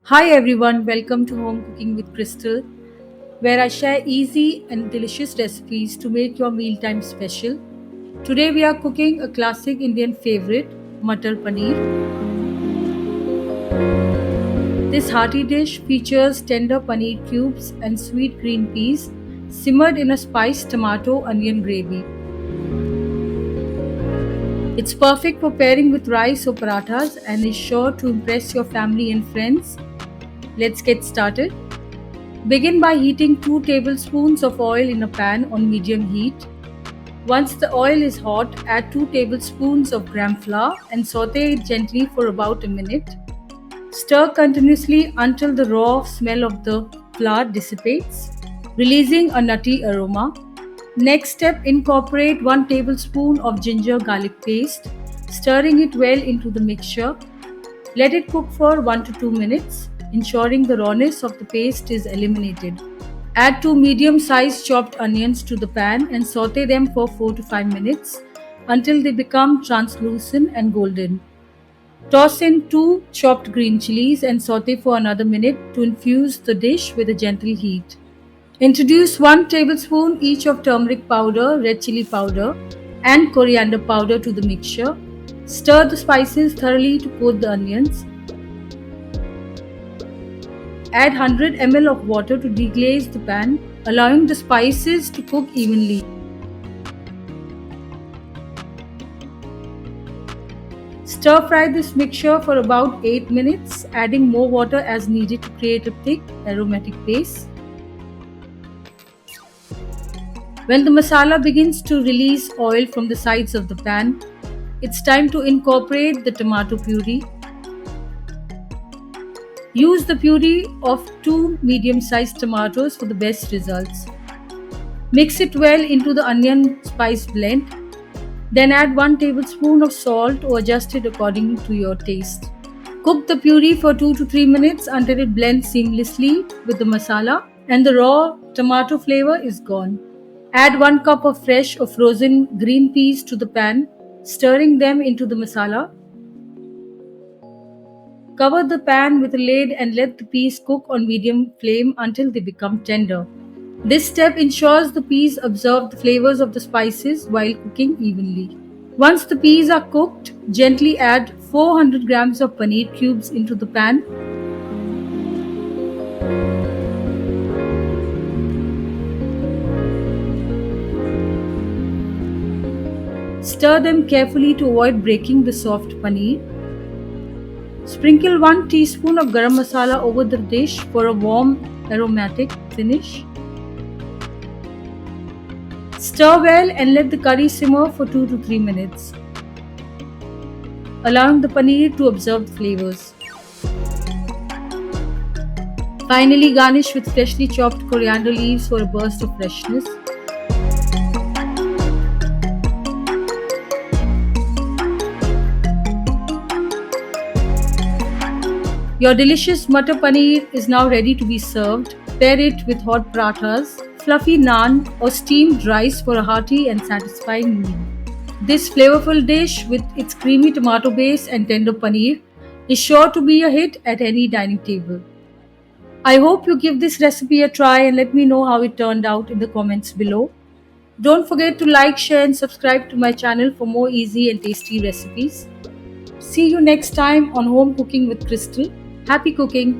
Hi everyone, welcome to Home Cooking with Crystal, where I share easy and delicious recipes to make your mealtime special. Today we are cooking a classic Indian favorite, Matar Paneer. This hearty dish features tender paneer cubes and sweet green peas simmered in a spiced tomato onion gravy. It's perfect for pairing with rice or parathas and is sure to impress your family and friends. Let's get started. Begin by heating 2 tablespoons of oil in a pan on medium heat. Once the oil is hot, add 2 tablespoons of gram flour and saute it gently for about a minute. Stir continuously until the raw smell of the flour dissipates, releasing a nutty aroma. Next step, incorporate 1 tablespoon of ginger garlic paste, stirring it well into the mixture. Let it cook for 1 to 2 minutes, ensuring the rawness of the paste is eliminated. Add 2 medium-sized chopped onions to the pan and saute them for 4 to 5 minutes until they become translucent and golden. Toss in 2 chopped green chilies and saute for another minute to infuse the dish with a gentle heat. Introduce 1 tablespoon each of turmeric powder, red chili powder, and coriander powder to the mixture. Stir the spices thoroughly to coat the onions. Add 100 ml of water to deglaze the pan, allowing the spices to cook evenly. Stir fry this mixture for about 8 minutes, adding more water as needed to create a thick, aromatic base. When the masala begins to release oil from the sides of the pan, it's time to incorporate the tomato puree. Use the puree of 2 medium-sized tomatoes for the best results. Mix it well into the onion spice blend. Then add 1 tablespoon of salt or adjust it according to your taste. Cook the puree for 2 to 3 minutes until it blends seamlessly with the masala and the raw tomato flavor is gone. Add 1 cup of fresh or frozen green peas to the pan, stirring them into the masala. Cover the pan with a lid and let the peas cook on medium flame until they become tender. This step ensures the peas absorb the flavors of the spices while cooking evenly. Once the peas are cooked, gently add 400 grams of paneer cubes into the pan. Stir them carefully to avoid breaking the soft paneer. Sprinkle 1 teaspoon of garam masala over the dish for a warm, aromatic finish. Stir well and let the curry simmer for 2 to 3 minutes, allowing the paneer to absorb the flavors. Finally, garnish with freshly chopped coriander leaves for a burst of freshness. Your delicious Matar Paneer is now ready to be served. Pair it with hot parathas, fluffy naan, or steamed rice for a hearty and satisfying meal. This flavorful dish with its creamy tomato base and tender paneer is sure to be a hit at any dining table. I hope you give this recipe a try and let me know how it turned out in the comments below. Don't forget to like, share, and subscribe to my channel for more easy and tasty recipes. See you next time on Home Cooking with Crystal. Happy cooking!